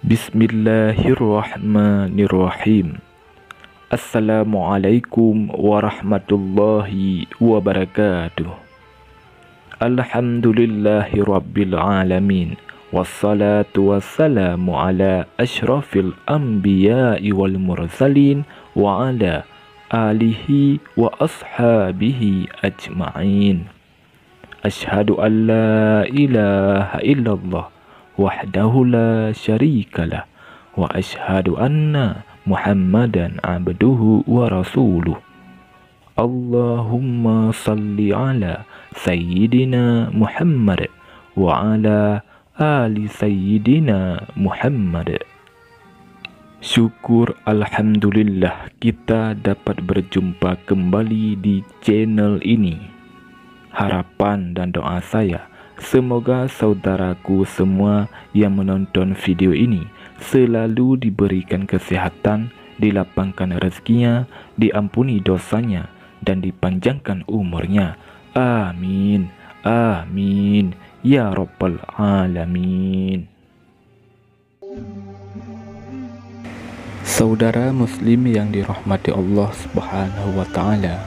Bismillahirrahmanirrahim. Assalamualaikum warahmatullahi wabarakatuh. Alhamdulillahi rabbil alamin. Wassalatu wassalamu ala ashrafil anbiya'i wal mursalin wa ala alihi wa ashabihi ajma'in. Ashhadu an la ilaha illallah wahdahu la syarikalah wa ashhadu anna Muhammadan abduhu wa rasuluh. Allahumma salli ala sayyidina Muhammad wa ala ali sayyidina Muhammad. Syukur alhamdulillah kita dapat berjumpa kembali di channel ini. Harapan dan doa saya, semoga saudaraku semua yang menonton video ini selalu diberikan kesehatan, dilapangkan rezekinya, diampuni dosanya, dan dipanjangkan umurnya. Amin. Amin. Ya Rabbal Alamin. Saudara muslim yang dirahmati Allah Subhanahu wa Ta'ala,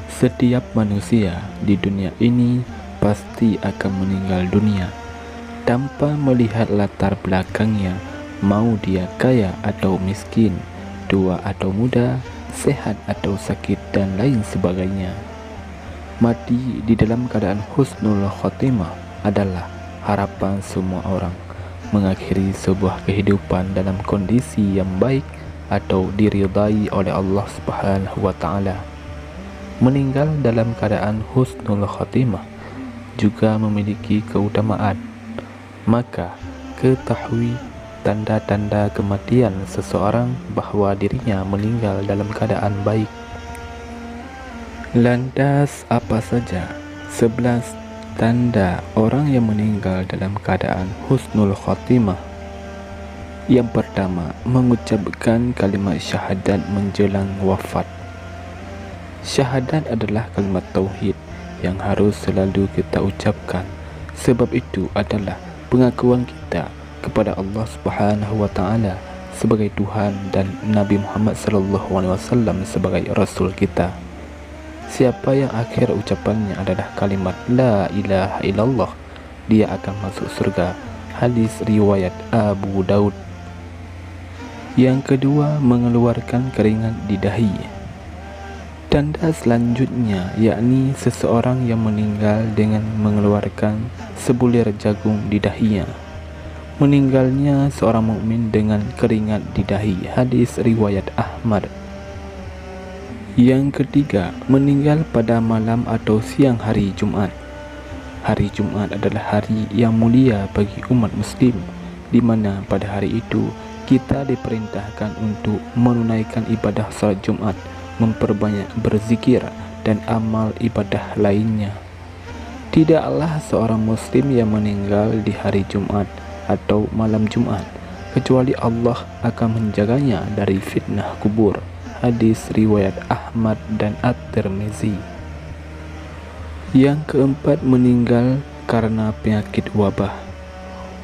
setiap manusia di dunia ini pasti akan meninggal dunia tanpa melihat latar belakangnya, mau dia kaya atau miskin, tua atau muda, sehat atau sakit, dan lain sebagainya. Mati di dalam keadaan husnul khotimah adalah harapan semua orang, mengakhiri sebuah kehidupan dalam kondisi yang baik atau diridai oleh Allah Subhanahu wa Ta'ala. Meninggal dalam keadaan husnul khotimah juga memiliki keutamaan. Maka ketahui tanda-tanda kematian seseorang bahwa dirinya meninggal dalam keadaan baik. Lantas apa saja 11 tanda orang yang meninggal dalam keadaan husnul khotimah? Yang pertama, mengucapkan kalimat syahadat menjelang wafat. Syahadat adalah kalimat tauhid yang harus selalu kita ucapkan, sebab itu adalah pengakuan kita kepada Allah Subhanahu wa Ta'ala sebagai Tuhan dan Nabi Muhammad SAW sebagai Rasul kita. Siapa yang akhir ucapannya adalah kalimat La ilaha illallah, dia akan masuk surga. Hadis riwayat Abu Daud. Yang kedua, mengeluarkan keringat di dahi. Tanda selanjutnya yakni seseorang yang meninggal dengan mengeluarkan sebulir jagung di dahinya. Meninggalnya seorang mukmin dengan keringat di dahi. Hadis riwayat Ahmad. Yang ketiga, meninggal pada malam atau siang hari Jumat. Hari Jumat adalah hari yang mulia bagi umat muslim, di mana pada hari itu kita diperintahkan untuk menunaikan ibadah salat Jumat, memperbanyak berzikir, dan amal ibadah lainnya. Tidaklah seorang muslim yang meninggal di hari Jumat atau malam Jumat kecuali Allah akan menjaganya dari fitnah kubur. Hadis riwayat Ahmad dan At-Tirmizi. Yang keempat, meninggal karena penyakit wabah.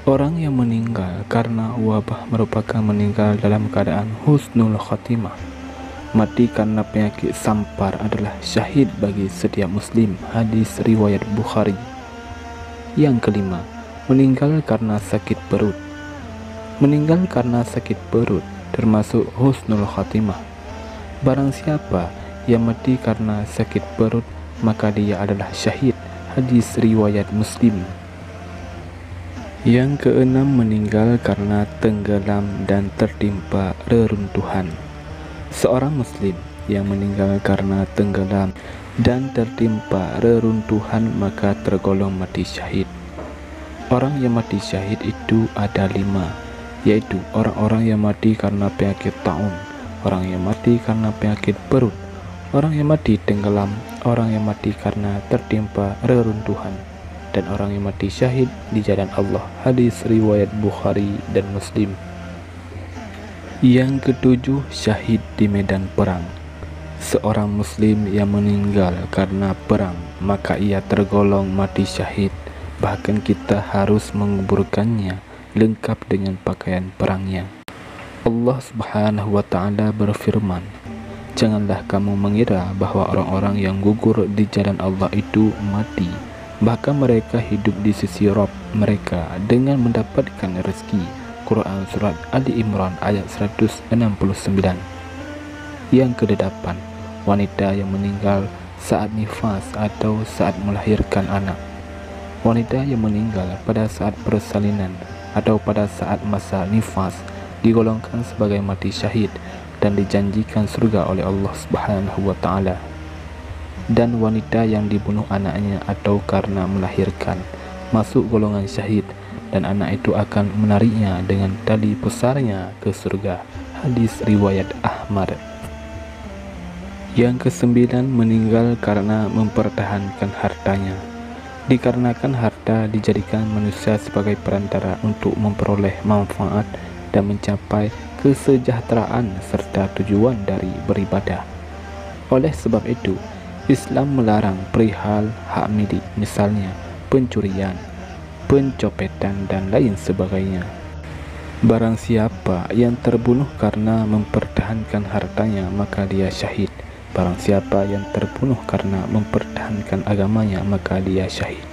Orang yang meninggal karena wabah merupakan meninggal dalam keadaan husnul khotimah. Mati karena penyakit sampar adalah syahid bagi setiap muslim. Hadis riwayat Bukhari. Yang kelima, meninggal karena sakit perut. Meninggal karena sakit perut termasuk husnul khatimah. Barang siapa yang mati karena sakit perut, maka dia adalah syahid. Hadis riwayat Muslim. Yang keenam, meninggal karena tenggelam dan tertimpa reruntuhan. Seorang muslim yang meninggal karena tenggelam dan tertimpa reruntuhan maka tergolong mati syahid. Orang yang mati syahid itu ada 5, yaitu orang-orang yang mati karena penyakit taun, orang yang mati karena penyakit perut, orang yang mati tenggelam, orang yang mati karena tertimpa reruntuhan, dan orang yang mati syahid di jalan Allah. Hadis riwayat Bukhari dan Muslim. Yang ketujuh, syahid di medan perang. Seorang muslim yang meninggal karena perang, maka ia tergolong mati syahid. Bahkan kita harus menguburkannya lengkap dengan pakaian perangnya. Allah Subhanahu wa Ta'ala berfirman, "Janganlah kamu mengira bahwa orang-orang yang gugur di jalan Allah itu mati, bahkan mereka hidup di sisi Rabb mereka dengan mendapatkan rezeki." Quran Surat Ali Imran ayat 169. Yang kedelapan, wanita yang meninggal saat nifas atau saat melahirkan anak. Wanita yang meninggal pada saat persalinan atau pada saat masa nifas digolongkan sebagai mati syahid dan dijanjikan surga oleh Allah Subhanahu wa Ta'ala. Dan wanita yang dibunuh anaknya atau karena melahirkan masuk golongan syahid, dan anak itu akan menariknya dengan tali pusarnya ke surga. Hadis riwayat Ahmad. Yang kesembilan, meninggal karena mempertahankan hartanya. Dikarenakan harta dijadikan manusia sebagai perantara untuk memperoleh manfaat dan mencapai kesejahteraan serta tujuan dari beribadah. Oleh sebab itu, Islam melarang perihal hak milik, misalnya pencurian, pencopetan, dan lain sebagainya. Barang siapa yang terbunuh karena mempertahankan hartanya, maka dia syahid. Barang siapa yang terbunuh karena mempertahankan agamanya, maka dia syahid.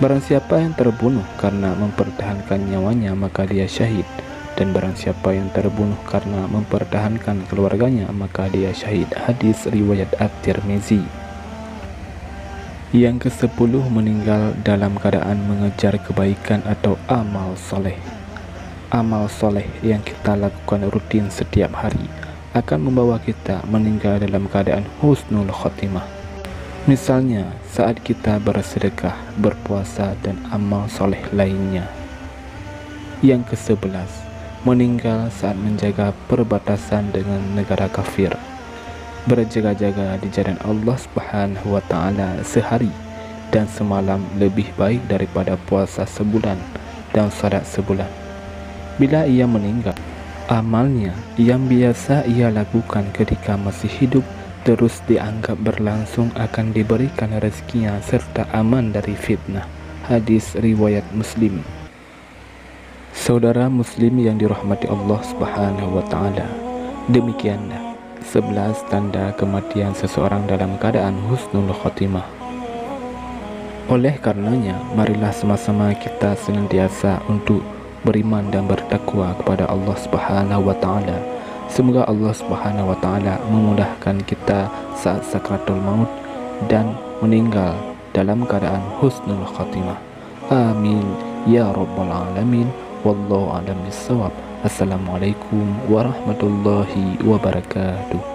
Barang siapa yang terbunuh karena mempertahankan nyawanya, maka dia syahid. Dan barang siapa yang terbunuh karena mempertahankan keluarganya, maka dia syahid. Hadis riwayat At-Tirmizi. Yang ke-10, meninggal dalam keadaan mengejar kebaikan atau amal soleh. Amal soleh yang kita lakukan rutin setiap hari akan membawa kita meninggal dalam keadaan husnul khotimah. Misalnya saat kita bersedekah, berpuasa, dan amal soleh lainnya. Yang ke-11, meninggal saat menjaga perbatasan dengan negara kafir. Berjaga-jaga di jalan Allah Subhanahu wa Ta'ala sehari dan semalam lebih baik daripada puasa sebulan dan salat sebulan. Bila ia meninggal, amalnya yang biasa ia lakukan ketika masih hidup terus dianggap berlangsung, akan diberikan rezekinya serta aman dari fitnah. Hadis riwayat Muslim. Saudara muslim yang dirahmati Allah Subhanahu wa Ta'ala, demikianlah 11 tanda kematian seseorang dalam keadaan husnul khotimah. Oleh karenanya, marilah sama-sama kita senantiasa untuk beriman dan bertakwa kepada Allah Subhanahu wa Ta'ala. Semoga Allah Subhanahu wa Ta'ala memudahkan kita saat sakratul maut dan meninggal dalam keadaan husnul khotimah. Amin ya rabbal alamin. Wallahu a'lam bissawab. Assalamualaikum warahmatullahi wabarakatuh.